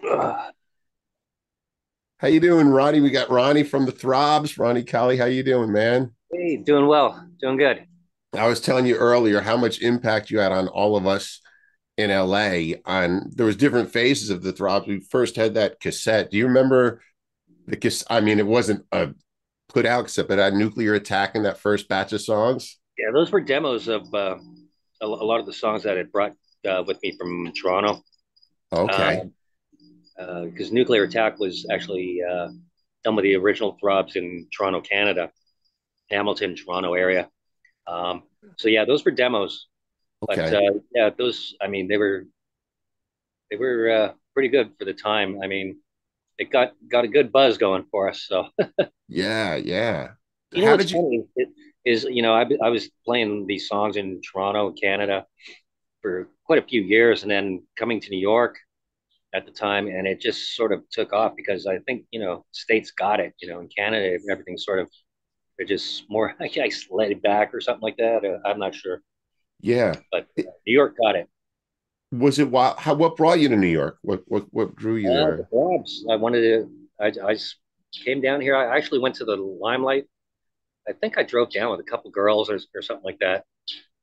Ugh. How you doing, Ronnie? We got Ronnie from the Throbs. Ronnie, Collie, how you doing, man? Hey, doing well, doing good. I was telling you earlier how much impact you had on all of us in LA. On there was different phases of the Throbs. We first had that cassette. Do you remember the cassette? I mean, it wasn't a put out cassette, but it had Nuclear Attack in that first batch of songs. Yeah, those were demos of a lot of the songs that I brought with me from Toronto. Okay. Because Nuclear Attack was actually done with the original Throbs in Toronto, Canada, Hamilton, Toronto area. Um, so yeah, those were demos. But Okay. yeah, those I mean they were pretty good for the time. I mean, it got a good buzz going for us. So Yeah, yeah. you know How what's did you? funny is I was playing these songs in Toronto, Canada for quite a few years, and then coming to New York at the time, and it just sort of took off because I think states got it. In Canada, everything's sort of they're just more I guess laid back or something like that. I'm not sure, Yeah. but It, New York got it. was it wild? What brought you to New York? What drew you The there? Throbs. I wanted to. I came down here. I actually went to the Limelight. I think I drove down with a couple girls or something like that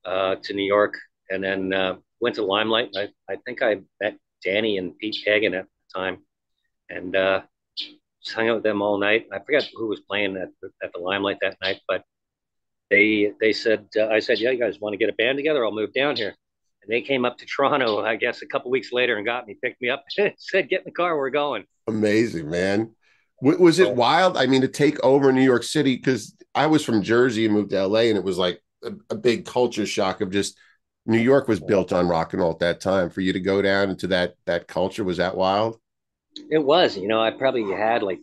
to New York, and then went to Limelight. I think I met Danny and Pete Kagan at the time, and just hung out with them all night. I forgot who was playing at the Limelight that night, but they said I said, yeah, you guys want to get a band together? I'll move down here. And they came up to Toronto, I guess, a couple weeks later and got me, picked me up, said, get in the car, we're going. Amazing, man. Was it So wild? I mean, to take over New York City, because I was from Jersey and moved to LA, and it was like a big culture shock of just New York was built on rock and roll at that time. For you to go down into that culture, was that wild? it was, I probably had like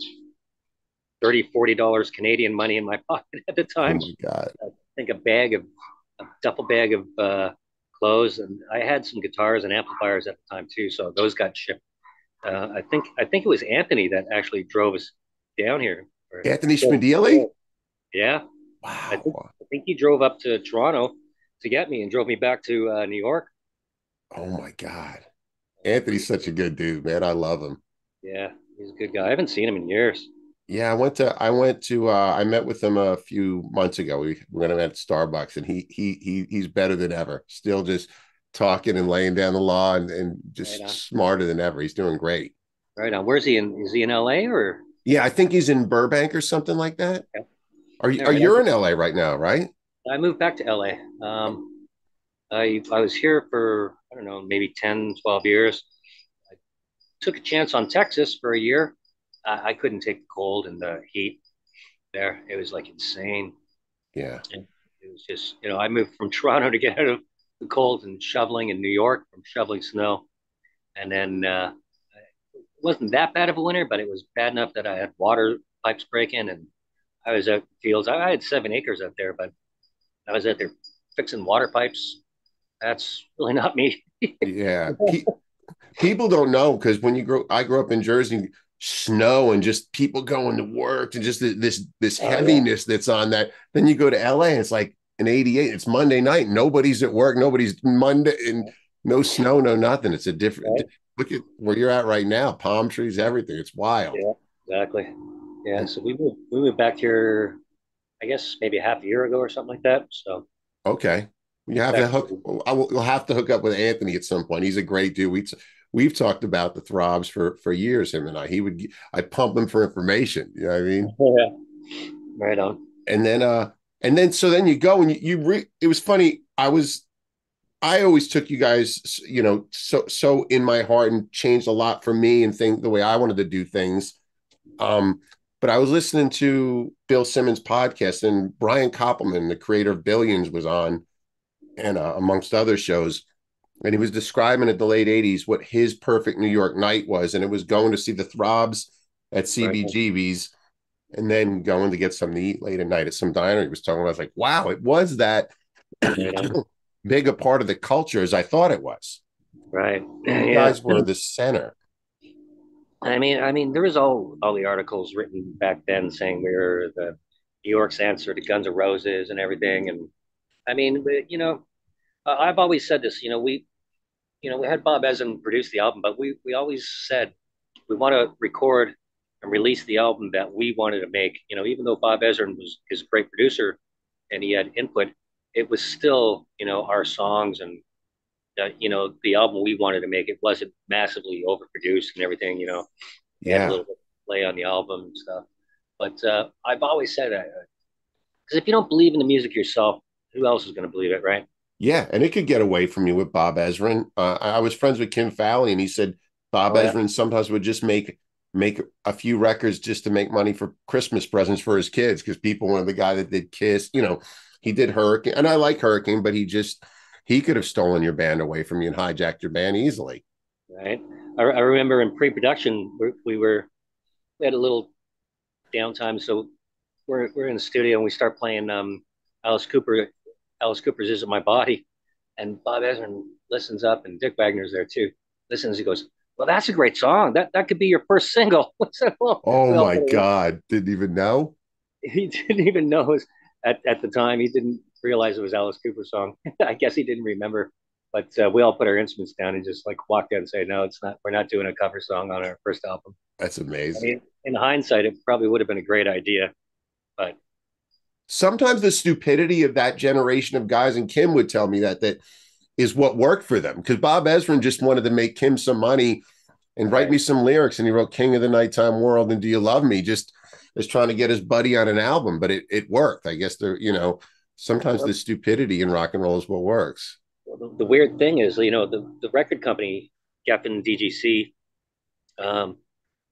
30, $40 Canadian money in my pocket at the Oh time. my God. I think a duffel bag of clothes, and I had some guitars and amplifiers at the time too. So those got shipped. I think it was Anthony that actually drove us down here. Anthony Schmidili? Yeah, I think Wow. I think he drove up to Toronto to get me and drove me back to New York. Oh my God. Anthony's such a good dude, man. I love him. Yeah, he's a good guy. I haven't seen him in years. Yeah, I met with him a few months ago. We went at Starbucks and he's better than ever. Still just talking and laying down the law and Right just on, smarter than ever. He's doing great. right on. Where's he in? Is he in LA or? Yeah, I think he's in Burbank or something like that. Yeah. Are All right. you in LA right now, right? I moved back to LA. I was here for I don't know maybe 10, 12 years. I took a chance on Texas for a year. I couldn't take the cold and the heat there. It was like insane. Yeah. And it was just, I moved from Toronto to get out of the cold and shoveling in New York from shoveling snow. And then it wasn't that bad of a winter, but it was bad enough that I had water pipes breaking and I was out in the fields. I had 7 acres out there, but I was out there fixing water pipes. That's really not me. Yeah. People don't know because I grew up in Jersey, snow and just people going to work and just this Oh yeah, heaviness that's on that. Then you go to LA and it's like an 88. It's Monday night. Nobody's at work. Nobody's Monday and no snow, no nothing. It's a different right. look at where you're at right now. Palm trees, everything. It's wild. Yeah, exactly. Yeah, And so we moved back here, I guess maybe half a year ago or something like that. So okay. You have to back hook. to You'll have to hook up with Anthony at some point. He's a great dude. We've talked about the Throbs for years. Him and I. I pump him for information. You know what I mean? yeah, right on. And then so then you go and it was funny. I always took you guys, so in my heart and changed a lot for me and think the way I wanted to do things. Um, but I was listening to Bill Simmons' podcast and Brian Koppelman, the creator of Billions, was on and amongst other shows. And he was describing at the late 80s what his perfect New York night was. And it was going to see the Throbs at Right on. CBGB's and then going to get something to eat late at night at some diner. He was talking about, I was like, wow, it was that Right on. big a part of the culture as I thought it was. Right. You Yeah. guys were the center. I mean, there was all the articles written back then saying we were the New York's answer to Guns N' Roses and everything. And I mean, I've always said this. We had Bob Ezrin produce the album, but we always said we want to record and release the album that we wanted to make. You know, even though Bob Ezrin was is a great producer and he had input, it was still our songs and the album we wanted to make. It wasn't massively overproduced and everything. We had a Yeah. little bit of play on the album and stuff. But I've always said that because if you don't believe in the music yourself, who else is going to believe it, right? Yeah, and it could get away from you with Bob Ezrin. I was friends with Kim Fowley, and he said Bob Oh yeah, Ezrin sometimes would just make a few records just to make money for Christmas presents for his kids because people wanted the guy that did Kiss. He did Hurricane, and I like Hurricane, but he could have stolen your band away from you and hijacked your band easily. right. I remember in pre-production we had a little downtime, so we're in the studio and we start playing Alice Cooper. Alice Cooper's "Isn't My Body," and Bob Ezrin listens up, and Dick Wagner's there too. Listens, he goes, "Well, that's a great song. That could be your first single." So, well, Oh we all my God. Didn't even know. he didn't even know it was, at the time he didn't realize it was Alice Cooper's song. I guess he didn't remember. But we all put our instruments down and just like walked out and say, "No, it's not. We're not doing a cover song on our first album." That's I amazing. mean, in hindsight, it probably would have been a great idea, but Sometimes the stupidity of that generation of guys, and Kim would tell me that is what worked for them because Bob Ezrin just wanted to make Kim some money and write right. me some lyrics. And he wrote King of the Nighttime World and Do You Love Me? Just as trying to get his buddy on an album, but it worked. I guess sometimes the Well, stupidity in rock and roll is what works. the weird thing is, the record company, Geffen DGC, um,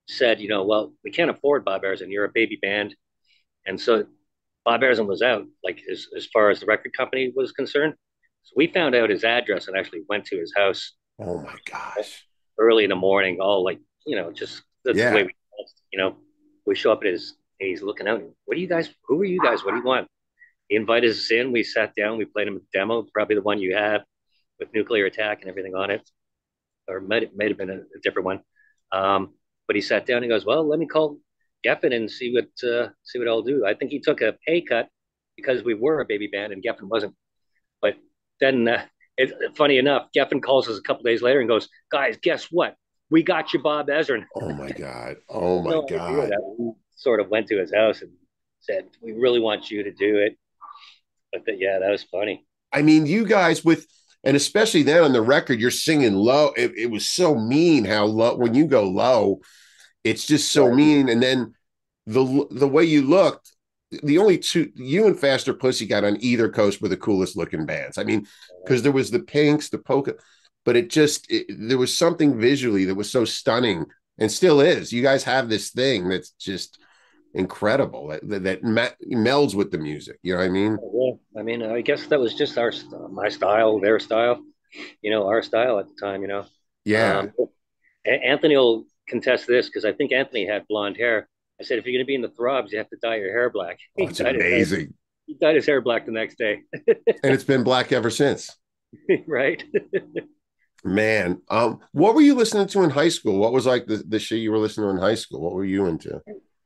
said, well, we can't afford Bob Ezrin. You're a baby band, and so Bob Ezrin was out, like as far as the record company was concerned. So we found out his address and actually went to his house Oh my gosh. early in the morning, all like, just that's the way Yeah. we show up at his, he's looking out. What are you guys? Who are you guys? What do you want? He invited us in. We sat down. We played him a demo, probably the one you have with Nuclear Attack and everything on it, or might have been a different one. But he sat down and he goes, "Well, let me call Geffen and see what I'll do." I think he took a pay cut because we were a baby band and Geffen wasn't. But then, funny enough, Geffen calls us a couple days later and goes, "Guys, guess what? We got you, Bob Ezrin." Oh my God. Oh my No idea God. that we sort of went to his house and said, "We really want you to do it." But yeah, that was funny. I mean, you guys and especially then on the record, you're singing low. It was so mean how low, when you go low, it's just so Right. mean. And then the way you looked, the only two, you and Faster Pussycat on either coast were the coolest looking bands. I mean, because there was the Pinks, the Polka, but there was something visually that was so stunning and still is. You guys have this thing that's just incredible that melds with the music. You know what I mean? Yeah, I mean, I guess that was just my style, their style, our style at the time. Yeah. Um, Anthony will contest this because I think Anthony had blonde hair. I said, if you're going to be in the Throbs, you have to dye your hair black. Oh, it's amazing. He dyed his hair black the next day, And it's been black ever since. right? Man, what were you listening to in high school? What was like the shit you were listening to in high school? What were you into?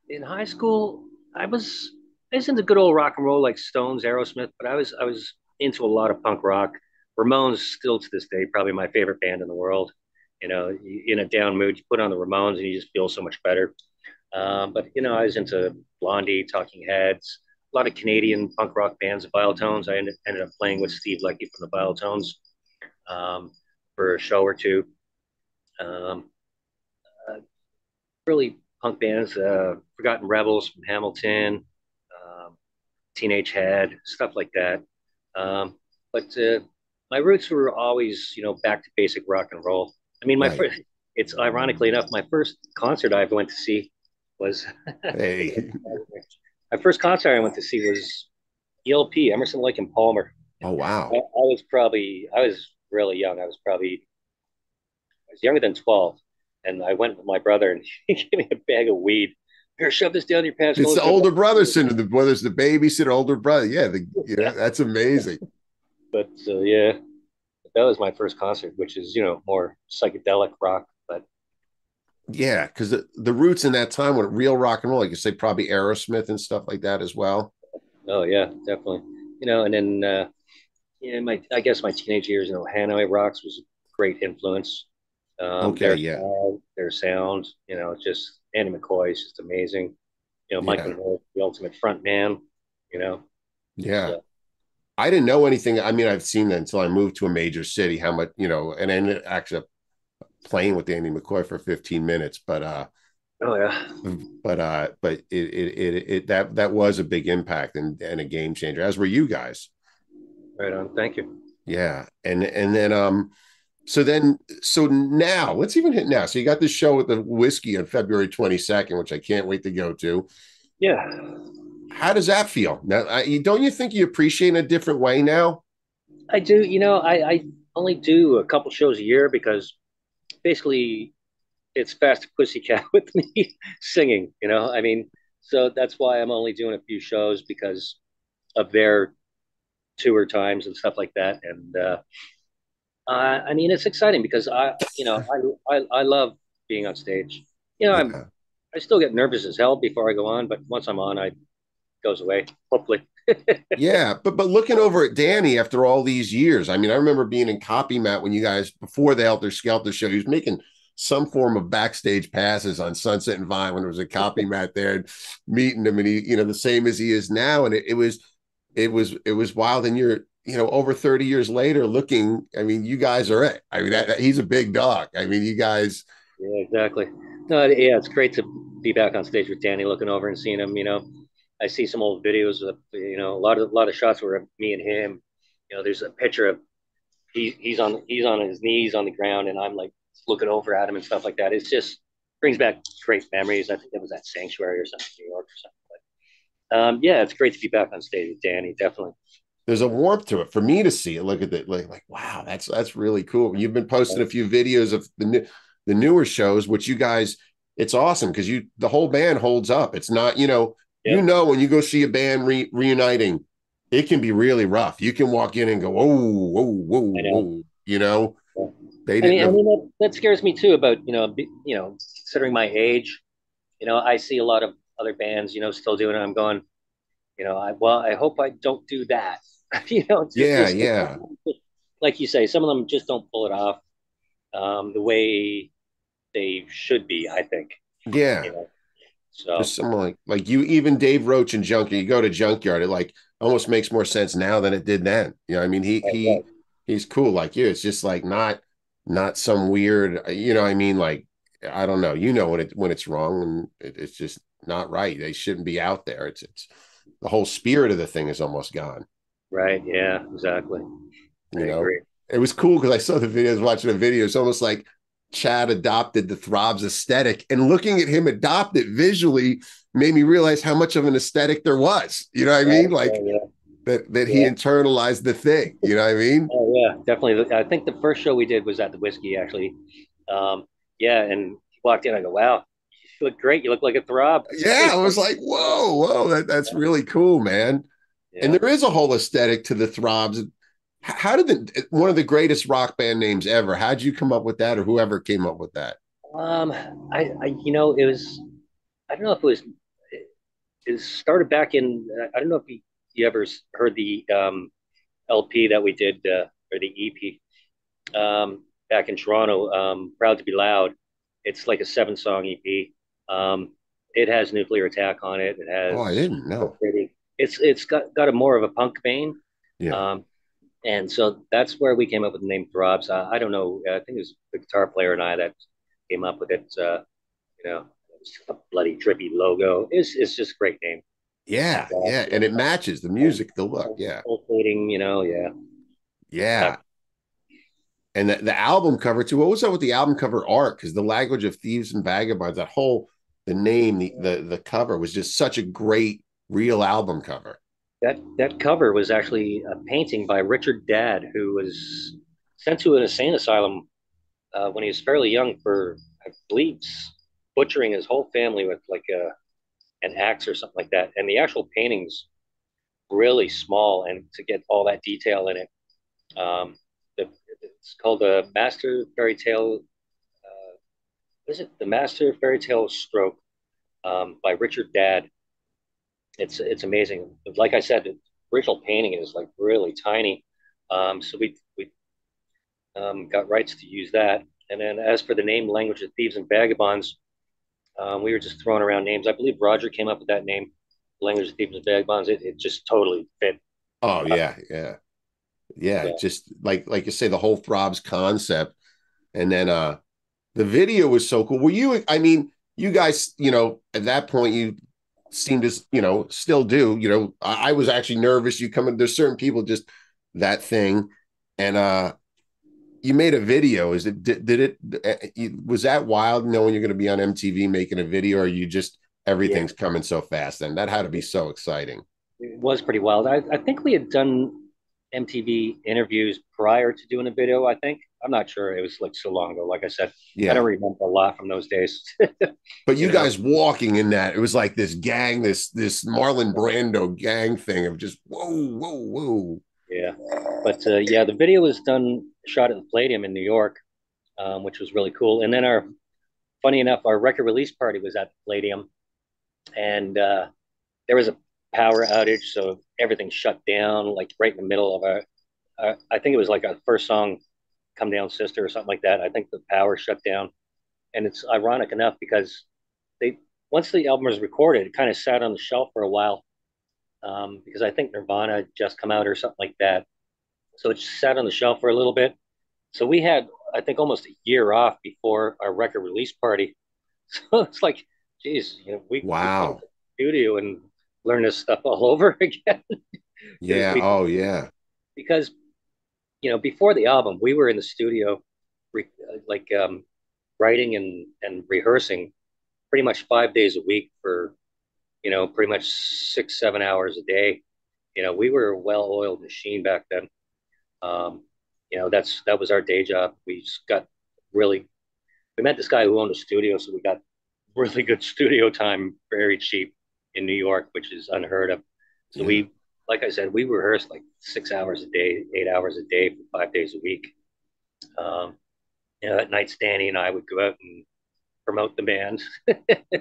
In high school, I was into good old rock and roll like Stones, Aerosmith, but I was into a lot of punk rock. Ramones still to this day probably my favorite band in the world. In a down mood, you put on the Ramones and you just feel so much better. But I was into Blondie, Talking Heads, a lot of Canadian punk rock bands, the Tones. I ended up playing with Steve Leckie from the Tones for a show or two. Um, Really punk bands, Forgotten Rebels from Hamilton, um, Teenage Head, stuff like that. But my roots were always, back to basic rock and roll. I mean, Right. it's ironically enough, my first concert I went to see was Hey. my first concert I went to see was ELP, Emerson, Lake and Palmer. Oh I wow. I was really young. I was younger than 12. And I went with my brother and he gave me a bag of weed. Here, shove this down your pants. Go It's the listen to older brother rock. syndrome, whether it's the babysitter, older brother. Yeah, Yeah. that's amazing. But yeah, that was my first concert, which is, more psychedelic rock. But Yeah, because the roots in that time were real rock and roll, like you say, probably Aerosmith and stuff like that as well. oh, yeah, definitely. And then, I guess my teenage years, Hanoi Rocks was a great influence. Okay, Their yeah. style, better sound. Just Andy McCoy is just amazing. Mike Yeah. Monroe, the ultimate front man. You know, Yeah. so I didn't know anything. I mean, I've seen that until I moved to a major city, how much, and then actually playing with Andy McCoy for 15 minutes, oh yeah, but that was a big impact and a game changer, as were you guys. right on. Thank you. Yeah. And then, so now let's even hit now. So you got this show with the whiskey on February 22nd, which I can't wait to go to. Yeah, How does that feel? Now, don't you think you appreciate in a different way now? I do. I only do a couple shows a year because basically it's Fast Pussycat with me singing. I mean, so that's why I'm only doing a few shows because of their tour times and stuff like that. And I mean, it's exciting because I love being on stage. Yeah. I still get nervous as hell before I go on, but once I'm on, I goes away. Hopefully. Yeah, but looking over at Danny after all these years, I mean, I remember being in Copy Mat when you guys before the Helter Skelter show, he was making some form of backstage passes on Sunset and Vine when there was a Copy Mat there, and meeting him, and he, the same as he is now, and it was wild. And you're, over 30 years later, looking, I mean, you guys are it. I mean, he's a big dog. I mean, you guys, Yeah, exactly. No, yeah, it's great to be back on stage with Danny, looking over and seeing him. I see some old videos of a lot of shots where me and him. There's a picture of he's on his knees on the ground, and I'm like looking over at him and stuff like that. It's just brings back great memories. I think it was at Sanctuary or something, in New York or something. But yeah, it's great to be back on stage with Danny. Definitely. there's a warmth to it for me to see it. Look at it, like wow, that's really cool. You've been posting a few videos of the newer shows, which you guys, it's awesome because the whole band holds up. It's not, Yep, when you go see a band reuniting, it can be really rough. You can walk in and go, whoa, whoa, whoa, I know. whoa. Yeah. They I mean, didn't I have, mean that scares me too. About considering my age, I see a lot of other bands, still doing it. I'm going, I hope I don't do that. yeah, Just yeah, like you say, some of them just don't pull it off the way they should be. I think, yeah. you know. Just So someone like you, even Dave Roach and Junkyard. You go to Junkyard, it like almost makes more sense now than it did then. I mean, right, he's cool like you. It's just like not some weird, I mean, like I don't know. When it's wrong, and it's just not right. They shouldn't be out there. It's the whole spirit of the thing is almost gone. right, yeah, exactly. I You know, agree. it was cool because I saw the videos, watching the video. It's almost like Chad adopted the Throbs aesthetic, and looking at him adopt it visually made me realize how much of an aesthetic there was. You know what I Right, mean? Like yeah, that he yeah. internalized the thing. You know what I mean? Oh yeah, definitely. I think the first show we did was at the Whiskey actually. Um, yeah, and he walked in. I go, "Wow, you look great. You look like a throb." Yeah, I was like, whoa, whoa, that's really cool, man. And Yeah. there is a whole aesthetic to the Throbs. How did one of the greatest rock band names ever? How'd you come up with that, or whoever came up with that? Um, it was. I don't know if it started back in. I don't know if you ever heard the LP that we did or the EP back in Toronto. Proud to be loud. It's like a 7 song EP. It has Nuclear Attack on it. It Oh, I has didn't know. it's got a more of a punk vein. Yeah. Um, and so that's where we came up with the name Throbs. I don't know. I think it was the guitar player and I that came up with it. It was a bloody trippy logo. It's just a great name. Yeah, yeah, and it matches the music, the look. Yeah, Pulsating, yeah. yeah, and the album cover too. What was up with the album cover art? Because the language of thieves and vagabonds, that whole the name, the cover was just such a great real album cover. That cover was actually a painting by Richard Dadd, who was sent to an insane asylum when he was fairly young for, I believe, butchering his whole family with like an axe or something like that. And the actual painting's really small, and to get all that detail in it, it's called the Master Fairy Tale. Is it the Master Fairy Tale Stroke by Richard Dadd? It's amazing. Like I said, the original painting is like really tiny. So we got rights to use that. And then as for the name, Language of Thieves and Vagabonds, we were just throwing around names. I believe Roger came up with that name, Language of Thieves and Vagabonds. It just totally fit. Oh yeah, yeah, yeah. So Just like you say, the whole Throbs concept, and then the video was so cool. Were you? I mean, you guys, at that point, you seemed to, still do. I was actually nervous. You come in. There's certain people just that thing, and you made a video. Is it did it was that wild knowing you're going to be on MTV making a video, or you just yeah, everything's coming so fast? And that had to be so exciting. it was pretty wild. I think we had done MTV interviews prior to doing a video. I think I'm not sure. It was like so long ago. Like I said, I don't Yeah. remember a lot from those days. But you you know, guys walking in that, it was like this gang, this Marlon Brando gang thing of just whoa, whoa, whoa. yeah. But yeah, the video was done, shot at the Palladium in New York, which was really cool. And then funny enough, our record release party was at the Palladium, and there was a power outage, so everything shut down, like right in the middle of I think it was like our first song, "Come Down, Sister" or something like that. I think the power shut down, and it's ironic enough because they once the album was recorded, it kind of sat on the shelf for a while, because I think Nirvana had just come out or something like that. So it just sat on the shelf for a little bit. So we had, I think, almost a year off before our record release party. So it's like, geez, we got to Wow. the studio and learn this stuff all over again. Yeah. Oh, yeah. Because before the album, we were in the studio, like writing and rehearsing pretty much 5 days a week for pretty much 6 7 hours a day. We were a well-oiled machine back then. Um, that was our day job. We just got really we met this guy who owned a studio, so we got really good studio time very cheap in New York, which is unheard of. So Yeah. like I said, we rehearsed like 6 hours a day, 8 hours a day for 5 days a week. Um, at night, Stanny and I would go out and promote the band.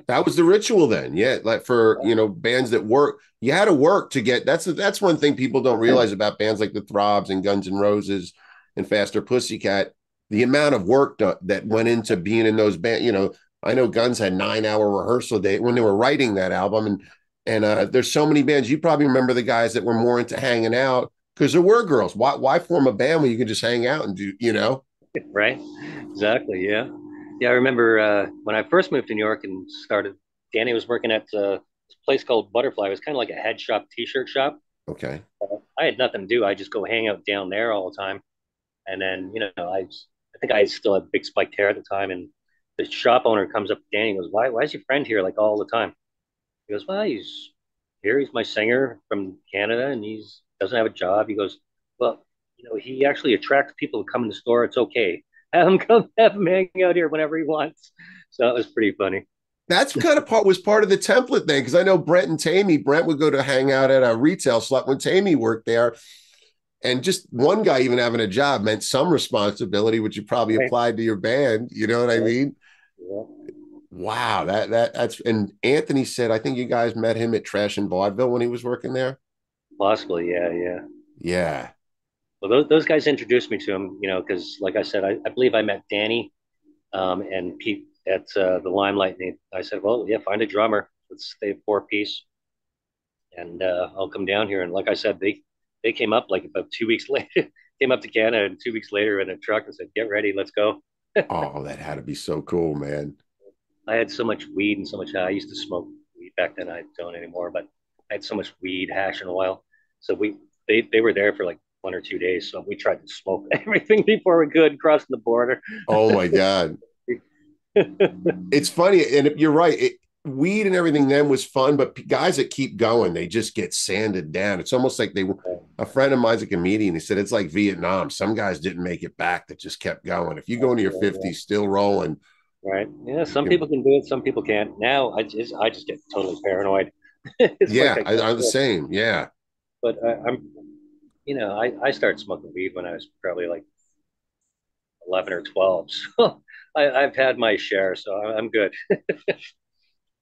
That was the ritual then. Yeah. Like for, bands that work, you had to work to get that's one thing people don't realize about bands like the Throbs and Guns N' Roses and Faster Pussycat, the amount of work that went into being in those bands. I know Guns had 9 hour rehearsal day when they were writing that album. And there's so many bands. You probably remember the guys that were more into hanging out because there were girls. Why form a band when you can just hang out and do? Right? Exactly. Yeah. Yeah. I remember when I first moved to New York and started, Danny was working at this place called Butterfly. It was kind of like a head shop, t-shirt shop. Okay. I had nothing to do. I just go hang out down there all the time. And then, I think I still had big spiked hair at the time. And the shop owner comes up to Danny and goes, why is your friend here like all the time? He goes, well, he's here. He's my singer from Canada and he's doesn't have a job. He goes, well, he actually attracts people to come in the store. It's okay. Have him come, have him hang out here whenever he wants. So it was pretty funny. That's kind of part of the template then, because I know Brent and Tammy. Brent would go to hang out at a retail slot when Tammy worked there, and just one guy even having a job meant some responsibility, which you probably Right. applied to your band. You know what I Right. mean? Yeah. Wow, that's and Anthony said I think you guys met him at Trash and Vaudeville when he was working there. Possibly. Yeah. Yeah. Yeah, Well, those guys introduced me to him, because like I said, I believe I met Danny and Pete at the Limelight. And I said, well, yeah, find a drummer. Let's stay 4 piece, and I'll come down here. And like I said, they came up like about 2 weeks later, came up to Canada, and 2 weeks later in a truck and said, get ready, let's go. oh, that had to be so cool, man. I had so much weed and so much. I used to smoke weed back then. I don't anymore, but I had so much weed, hash, and oil. So they were there for like 1 or 2 days. So we tried to smoke everything before we could crossing the border. Oh my god, it's funny, and you're right. Weed and everything then was fun, but guys that keep going, they just get sanded down. It's almost like they. A friend of mine's a comedian. He said it's like Vietnam. Some guys didn't make it back that just kept going. If you go into your 50s still rolling, Right. Yeah. Some you, people can do it. Some people can't. Now I just get totally paranoid. It's like yeah, I can't I'm the do it. same. Yeah, But I started smoking weed when I was probably like 11 or 12. So I've had my share. So I'm good.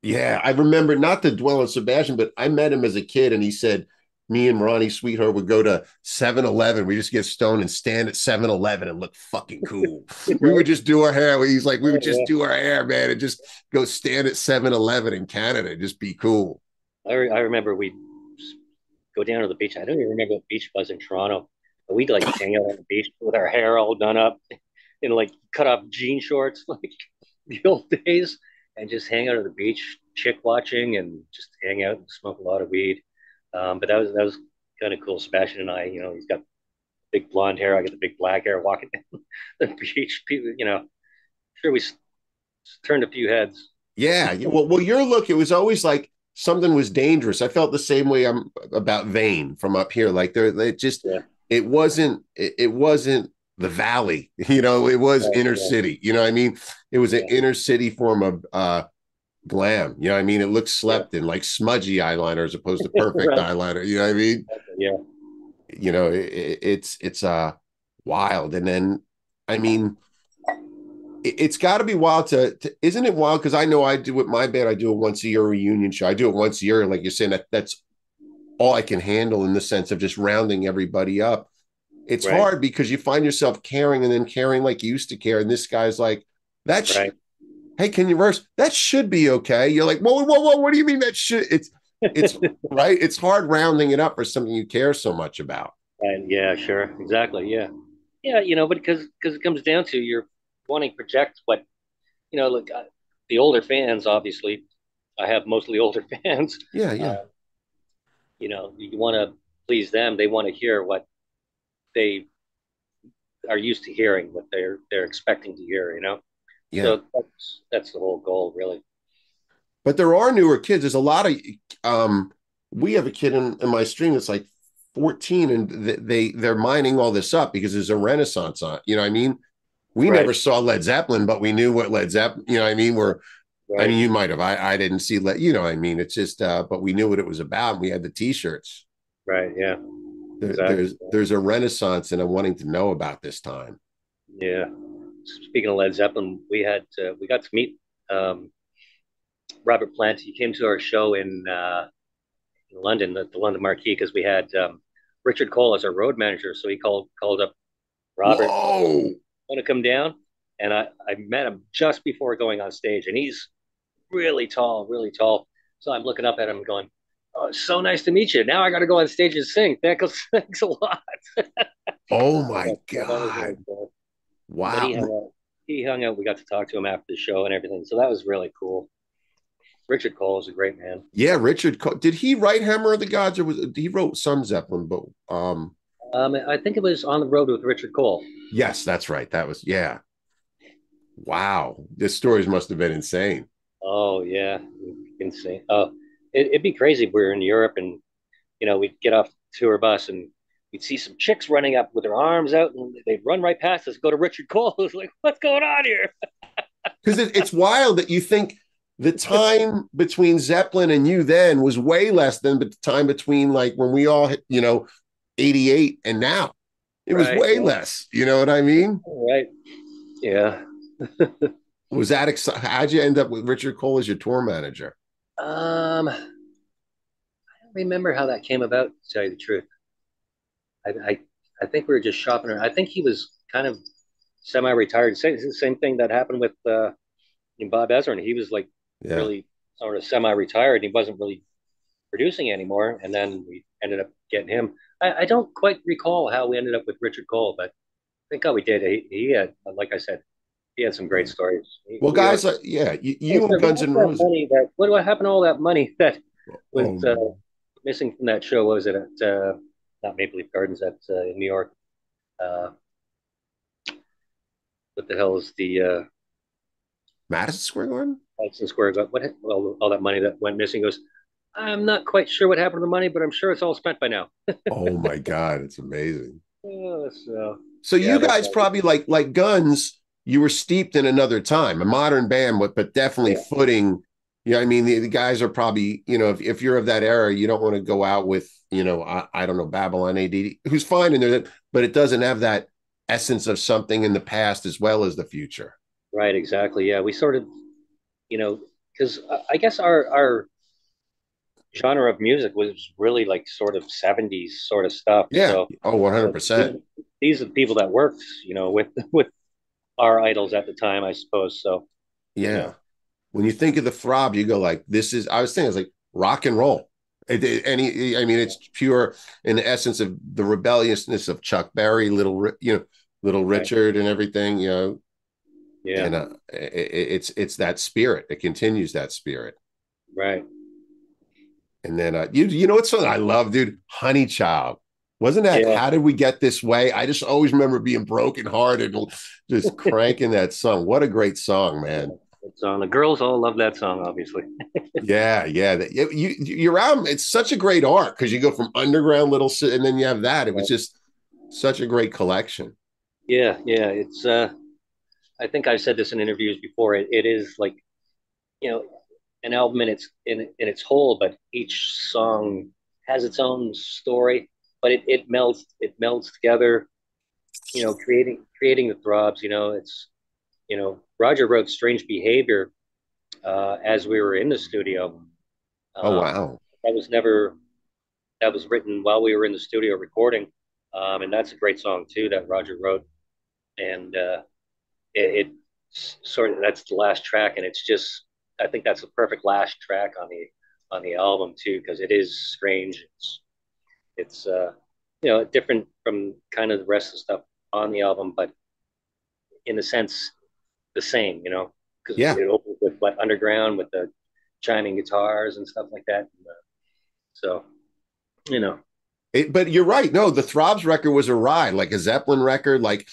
yeah. I remember not to dwell on Sebastian, but I met him as a kid, and he said me and Ronnie Sweetheart would go to 7-Eleven. We just get stoned and stand at 7-Eleven and look fucking cool. We would Right? just do our hair. He's like, we would just Oh, do our hair, man, and just go stand at 7-Eleven in Canada and just be cool. yeah. I remember we'd go down to the beach. I don't even remember what beach was in Toronto, but we'd like hang out on the beach with our hair all done up in like cut off jean shorts, like the old days, and just hang out at the beach, chick watching, and just hang out and smoke a lot of weed. But that was kind of cool. Sebastian and I, he's got big blonde hair, I got the big black hair, walking down the beach. People, sure we turned a few heads. Yeah. Well, your look, it was always like something was dangerous. I felt the same way I'm about Vane from up here. Like it just, Yeah, it wasn't the valley, it was right, inner yeah, city. You know what I mean? It was an yeah, inner city form of glam. You know what I mean? It looked yeah, slept in, like smudgy eyeliner as opposed to perfect right, eyeliner. You know what I mean? yeah, It's wild. And then, I mean, it's got to be wild isn't it wild? Because I know I do with my band, I do a once a year reunion show. I do it once a year, and like you're saying, that's all I can handle in the sense of just rounding everybody up. It's right, hard because you find yourself caring and then caring like you used to care, and this guy's like, right. hey, can you verse? That should be okay. You're like, whoa, whoa, whoa, what do you mean that should? It's right. It's hard rounding it up for something you care so much about. And yeah, sure, exactly, yeah, yeah. But because it comes down to you're wanting to project what look, the older fans, obviously, I have mostly older fans. Yeah, yeah, Uh, you want to please them. They want to hear what they are used to hearing, what they're expecting to hear. yeah. So that's the whole goal, really. But there are newer kids. There's a lot of um we have a kid in my stream that's like 14 and they're mining all this up because there's a renaissance on, you know what I mean? We never Right, saw Led Zeppelin, but we knew what Led Zeppelin, you know what I mean? I right, mean, you might have. I didn't see you know what I mean? It's just but we knew what it was about and we had the t-shirts. right. Yeah, There, exactly. there's a renaissance and a wanting to know about this time. Yeah. Speaking of Led Zeppelin, we got to meet um, Robert Plant. He came to our show in London, the London Marquee, because we had Richard Cole as our road manager. So he called up Robert, Whoa. want to come down? And I met him just before going on stage, and he's really tall, really tall. So I'm looking up at him going, "Oh, it's so nice to meet you. Now I got to go on stage and sing. Thanks a lot." Oh Yeah, my so that was really God. cool. But Wow. He hung out. We got to talk to him after the show and everything. So that was really cool. Richard Cole is a great man. Yeah, did he write Hammer of the Gods or he wrote some Zeppelin, but I think it was On the Road with Richard Cole. yes, that's right. That was yeah. Wow. This stories must have been insane. Oh yeah, insane. Oh, it'd be crazy if we were in Europe and we'd get off the tour bus and we'd see some chicks running up with their arms out and they'd run right past us, go to Richard Cole. It was like, what's going on here? Because it's wild that you think the time between Zeppelin and you then was way less than the time between like when we all hit, 88 and now. It was Right. way Yeah. less. You know what I mean? Right. Yeah. Was that how'd you end up with Richard Cole as your tour manager? I don't remember how that came about, to tell you the truth. I, I, I think we were just shopping around. I think he was kind of semi-retired. Same thing that happened with Bob Ezrin. He was like Yeah. really sort of semi-retired. He wasn't really producing anymore. And then we ended up getting him. I don't quite recall how we ended up with Richard Cole, but thank God we did. He had, like I said, he had some great stories. Well, We were, guys, yeah, hey, you so and Guns N' Roses. what happened to all that money that was Oh man. missing from that show? What was it at not Maple Leaf Gardens at in New York? Uh, what the hell is the Madison Square Garden? Madison Square got what all that money that went missing goes. I'm not quite sure what happened to the money, but I'm sure it's all spent by now. Oh my God, it's amazing. So So yeah, you that's guys probably like Guns, you were steeped in another time, a modern band, but definitely yeah, footing. I mean, the guys are probably, if you're of that era, you don't want to go out with, I don't know, Babylon AD, who's fine in there, but it doesn't have that essence of something in the past as well as the future. right, exactly. Yeah, we sort of, you know, because I guess our genre of music was really like sort of 70s sort of stuff. Yeah. So Oh, you know, 100%. these are the people that worked, with our idols at the time, I suppose. So, you Yeah. know, When you think of the throb, you go like, this is, I was thinking, it's like rock and roll. I mean, it's pure in the essence of the rebelliousness of Chuck Berry, Little right. Richard and everything, Yeah, and it's that spirit. It continues that spirit. right. And then you know what's something I love, dude? Honey Child. Wasn't that Yeah. How Did We Get This Way? I just always remember being brokenhearted and just cranking that song. What a great song, man. Yeah. It's on. The girls all love that song, obviously. Yeah, yeah. Your album, it's such a great art because you go from underground and then you have that. It was Right. just such a great collection. Yeah, yeah. It's I think I've said this in interviews before. It is like, you know, an album in its whole, but each song has its own story, but it melds together, creating the throbs, it's Roger wrote Strange Behavior as we were in the studio. Oh Um, wow. that was never that was written while we were in the studio recording, and that's a great song too that Roger wrote. And it's sort of that's the last track, and it's just I think that's the perfect last track on the album too because it is strange. It's different from kind of the rest of the stuff on the album, but in a sense the same, because Yeah. it opens with like underground with the chiming guitars and stuff like that. So you know, But you're right. No, the Throbs record was a ride, like a Zeppelin record, like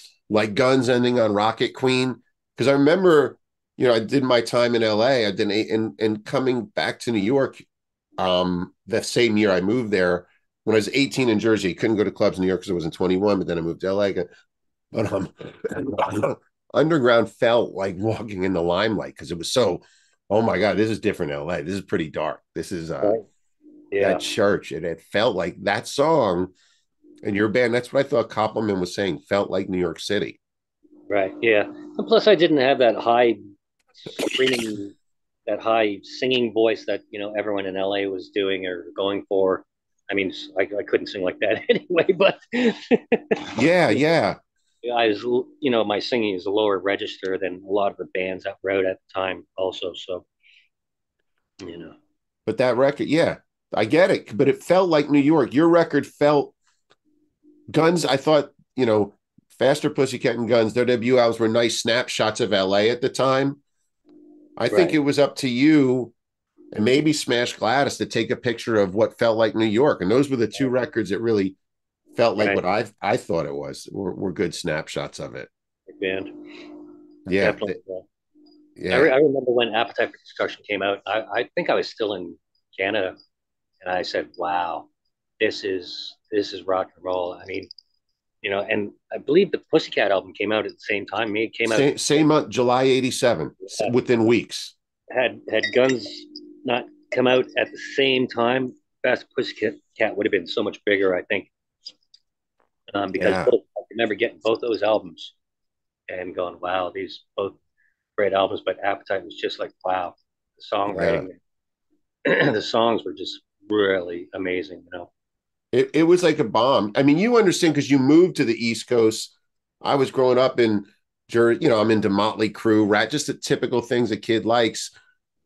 Guns ending on Rocket Queen. Because I remember, I did my time in LA. I did and coming back to New York, that same year I moved there. When I was 18 in Jersey, couldn't go to clubs in New York because I wasn't 21, but then I moved to LA. But underground felt like walking in the limelight because it was so, oh my God, this is different LA. This is pretty dark. This is right? that Yeah, church. And it felt like that song and your band, that's what I thought Koppelman was saying, felt like New York City. right. Yeah, and plus I didn't have that high screaming, that high singing voice that everyone in LA was doing or going for. I mean, I couldn't sing like that anyway, but Yeah, yeah. I was, my singing is a lower register than a lot of the bands that wrote at the time, also. So, you know, But that record, yeah, I get it. But it felt like New York. Your record felt Guns. I thought, Faster Pussycat and Guns, their debut albums were nice snapshots of LA at the time. I think right, it was up to you and maybe Smash Gladys to take a picture of what felt like New York. And those were the two records that really felt like right, what I thought it was. Were good snapshots of it. big band, Yeah, definitely. yeah, I remember when Appetite for Destruction came out. I think I was still in Canada, and I said, "Wow, this is rock and roll." I mean, and I believe the Pussycat album came out at the same time. Me, it came out same month, July '87, within weeks. had Guns not come out at the same time. Fast Pussycat would have been so much bigger, I think, because Yeah, I remember getting both those albums and going, "Wow, these both great albums." But Appetite was just like, "Wow, the yeah. songwriting, the songs were just really amazing." It was like a bomb. I mean, you understand because you moved to the East Coast. I was growing up in Jersey. I'm into Motley Crue, Rat, just the typical things a kid likes.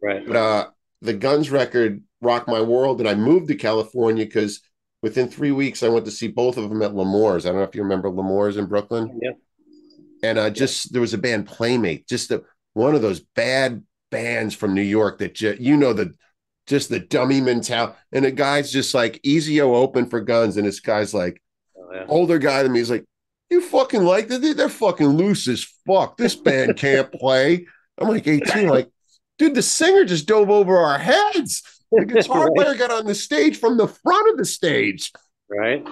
Right? But the Guns record rocked my world, and I moved to California because within 3 weeks I went to see both of them at L'Amour's. I don't know if you remember L'Amour's in Brooklyn. Yeah, And yeah, just there was a band Playmate, one of those bad bands from New York that the dummy mentality. And the guy's just like Easy-O open for Guns, and this guy's like oh, yeah. older guy than me. He's like, "You fucking like that? They're fucking loose as fuck. This band can't play." I'm like 18, like, dude, the singer just dove over our heads. The guitar Right, player got on the stage from the front of the stage. right,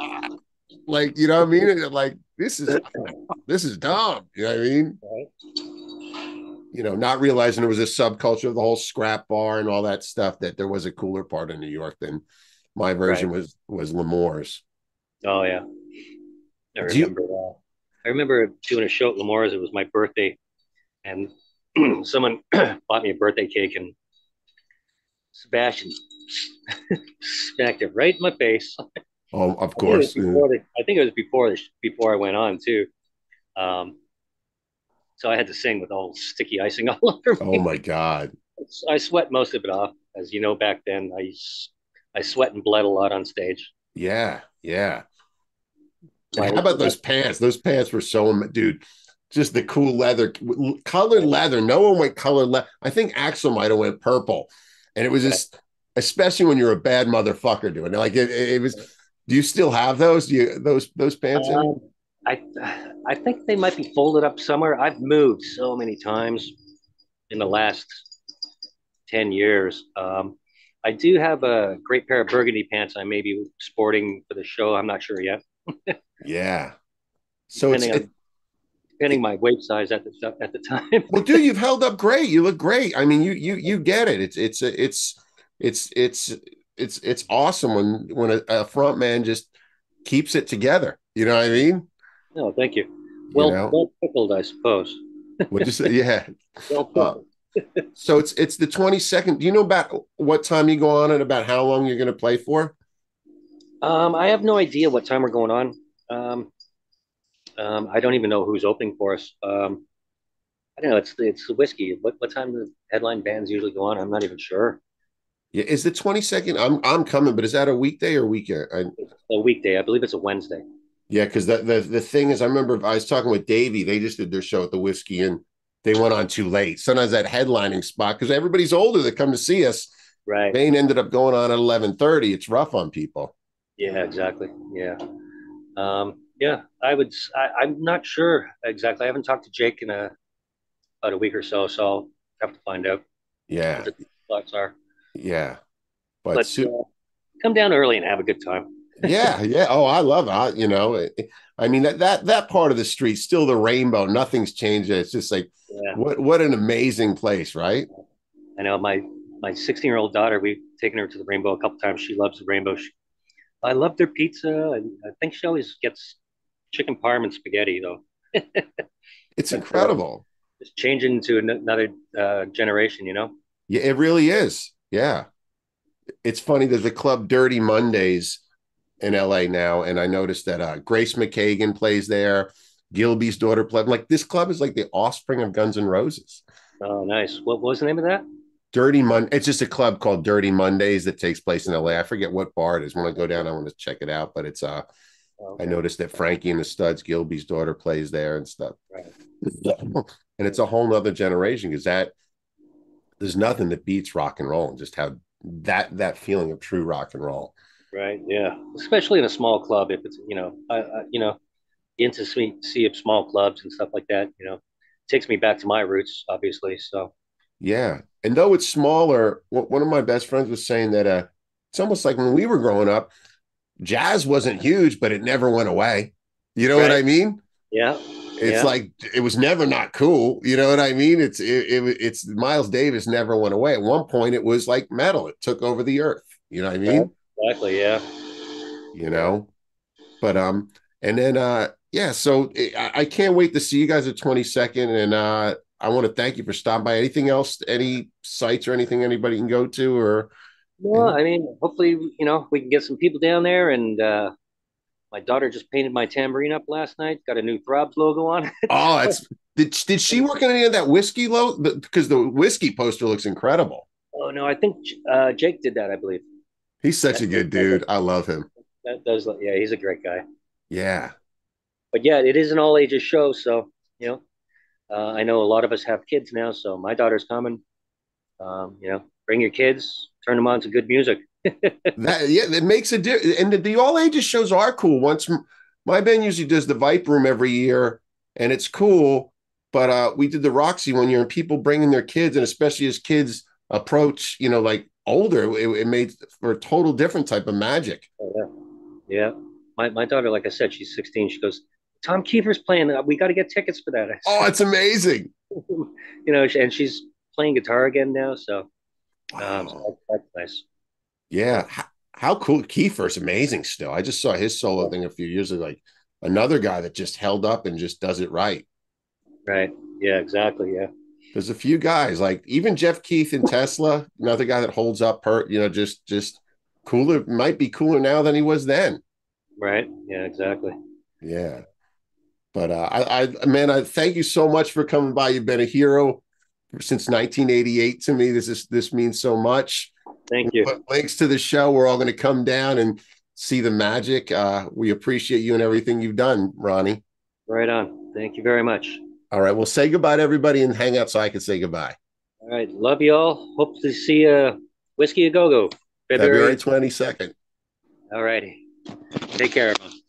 Like, you know what I mean? And like, this is dumb. You know what I mean? right, Not realizing there was a subculture of the whole scrap bar and all that stuff, that there was a cooler part of New York than my version right. was L'Amour's. Oh yeah, I Do you remember that. I remember doing a show at Lamore's. It was my birthday, and someone bought me a birthday cake, and Sebastian smacked it right in my face. Oh, of I think it was course. before the. I think it was before I went on too. Um, so I had to sing with all sticky icing all over Oh me. my God. I sweat most of it off, as you know. Back then, I sweat and bled a lot on stage. Yeah, yeah. And My how about those pants? Those pants were so, dude, just the cool leather, colored leather. No one went colored leather. I think Axel might have went purple. And it was just, especially when you're a bad motherfucker doing it. Like it was, do you still have those? Do you those pants um, any? I I think they might be folded up somewhere. I've moved so many times in the last 10 years. I do have a great pair of burgundy pants I may be sporting for the show. I'm not sure yet, Yeah. So depending on depending it my waist size at the time. well, dude, you've held up great. You look great. I mean, you get it. It's it's awesome when a front man just keeps it together. You know what I mean? No, thank you. You know, Well pickled, I suppose. what just yeah. Well Uh, pickled. so it's the 22nd. Do you know about what time you go on and about how long you're going to play for? I have no idea what time we're going on. Um, I don't even know who's opening for us. I don't know. It's the whiskey. What time the headline bands usually go on? I'm not even sure. Yeah, is the 22nd? I'm coming, but is that a weekday or weekend? It's a weekday. I believe it's a Wednesday. Yeah, because the thing is, I remember I was talking with Davey. They just did their show at the Whiskey, and they went on too late. Sometimes that headlining spot, because everybody's older that come to see us, Right. Bane ended up going on at 11:30. It's rough on people. Yeah. Exactly. Yeah. Yeah. I'm not sure exactly. I haven't talked to Jake in about a week or so, so I'll have to find out what Yeah, the thoughts are. yeah, but But come down early and have a good time. yeah, yeah. Oh, I love it. I mean that part of the street, still the rainbow. Nothing's changed. It's just like Yeah. what an amazing place, right? I know my 16-year-old daughter. We've taken her to the Rainbow a couple times. She loves the Rainbow. I love their pizza, and I think she always gets chicken parm and spaghetti though. It's But incredible. just changing to another generation, you know. Yeah, it really is. Yeah, it's funny. There's a club, Dirty Mondays, in LA now, and I noticed that Grace McKagan plays there. Gilby's daughter played. Like this club is like the offspring of Guns N' Roses. Oh, nice. What was the name of that? Dirty Monday. It's just a club called Dirty Mondays that takes place in LA. I forget what bar it is. When I go down, I want to check it out. But it's Oh, I okay. noticed that Frankie and the Studs, Gilby's daughter, plays there and stuff. Right. And it's a whole nother generation because that there's nothing that beats rock and roll and just have that feeling of true rock and roll. Right. Yeah. Especially in a small club, if it's the intimacy of small clubs and stuff like that. Takes me back to my roots, obviously. So Yeah. And though it's smaller, one of my best friends was saying that it's almost like when we were growing up, jazz wasn't huge, but it never went away. You know what right. I mean? Yeah. It's Yeah. like it was never not cool. You know what I mean? It's Miles Davis never went away. At one point, it was like metal. It took over the earth. You know what I Right. mean? Exactly. Yeah. You Yeah. know, but and then yeah. So I can't wait to see you guys at 22nd, and I want to thank you for stopping by. Anything else? Any sites or anything anybody can go to or Well, any? I mean, hopefully, we can get some people down there. And my daughter just painted my tambourine up last night. Got a new Throbs logo on it. Oh, it's did she work on any of that whiskey low? Because the whiskey poster looks incredible. Oh no, I think Jake did that. I believe He's such that a good dude. I love him. that does. Yeah, he's a great guy. Yeah. But yeah, it is an all ages show. So you know, I know a lot of us have kids now. So my daughter's coming. Bring your kids, turn them on to good music. That yeah, it makes a difference. And the all ages shows are cool. Once my band usually does the Vipe Room every year, and it's cool. But we did the Roxy one year, and people bringing their kids, and especially as kids approach, like older, it made for a total different type of magic. Oh, yeah, yeah. My daughter, like I said, she's 16. She goes, Tom Kiefer's playing. We got to get tickets for that. Oh, it's amazing! And she's playing guitar again now. Wow. So that's nice. Yeah. So, How cool. Kiefer's amazing still. I just saw his solo thing a few years ago. Like another guy that just held up and just does it right. right. Yeah, exactly. Yeah. There's a few guys like even Jeff Keith in Tesla, another guy that holds up per, just cooler, might be cooler now than he was then. Right. Yeah, exactly. Yeah. But man, I thank you so much for coming by. You've been a hero since 1988 to me. This means so much. Thank We'll you. put links to the show. We're all going to come down and see the magic. We appreciate you and everything you've done, Ronnie. Right on. Thank you very much. All right, we'll say goodbye to everybody and hang out so I can say goodbye. All right. Love you all. Hope to see Whiskey a Go Go February February. 22nd. All righty. Take care, everyone.